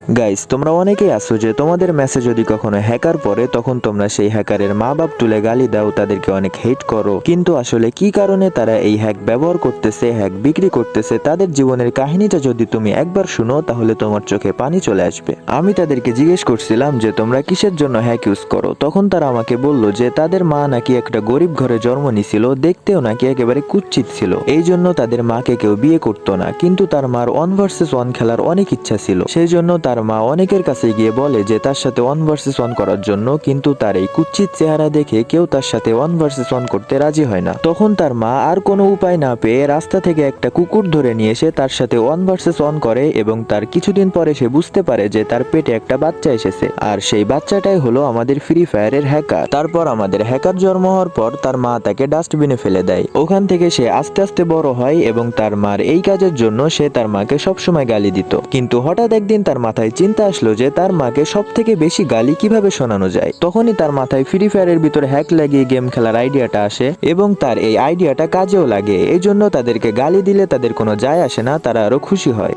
Guys, তোমরা অনেকেই আছো যে তোমাদের মেসেজ যদি কখনো হ্যাকার পড়ে তখন তোমরা সেই হ্যাকারের মা বাপ তুলে গালি দাও, তাদেরকে অনেক হেট করো। কিন্তু আসলে কি কারণে তারা এই হ্যাক ব্যবহার করতেছে, হ্যাক বিক্রি করতেছে, তাদের জীবনের কাহিনীটা যদি তুমি একবার শুনো তাহলে তোমার চোখে পানি চলে আসবে। আমি তাদেরকে জিজ্ঞেস করছিলাম যে তোমরা কিসের জন্য হ্যাক ইউজ করো, তখন তারা আমাকে বলল যে তাদের মা নাকি একটা গরিব ঘরে জন্ম নিছিল, দেখতেও নাকি একেবারে কুৎসিত ছিল, এই জন্য তাদের মাকে কেউ বিয়ে করতো না। কিন্তু তার মার 1 vs 1 খেলার অনেক ইচ্ছা ছিল, সেই জন্য তার মা অনেকের কাছে গিয়ে বলে যে তার সাথে 1 vs 1 করার জন্য, কিন্তু তার এই কুৎসিত চেহারা দেখে কেউ তার সাথে 1 vs 1 করতে রাজি হয় না। তখন তার মা আর কোনো উপায় না পেয়ে রাস্তা থেকে একটা কুকুর ধরে নিয়ে এসে তার সাথে 1 vs 1 করে, এবং তার কিছুদিন পরে সে বুঝতে পারে যে তার পেটে একটা বাচ্চা এসেছে, আর সেই বাচ্চাটাই হলো আমাদের ফ্রি ফায়ারের হ্যাকার। তারপর আমাদের হ্যাকার জন্ম হওয়ার পর তার মা তাকে ডাস্টবিনে ফেলে দেয়। ওখান থেকে সে আস্তে আস্তে বড় হয় এবং তার মার এই কাজের জন্য সে তার মাকে সবসময় গালি দিত। কিন্তু হঠাৎ একদিন তার মাথায় চিন্তা আসলো যে তার মাকে সব থেকে বেশি গালি কিভাবে শোনানো যায়। তখনই তার মাথায় ফ্রি ফায়ারের ভিতরে হ্যাক লাগিয়ে গেম খেলার আইডিয়াটা আসে, এবং তার এই আইডিয়াটা কাজেও লাগে। এই জন্য তাদেরকে গালি দিলে তাদের কোনো যায় আসে না, তারা আরো খুশি হয়।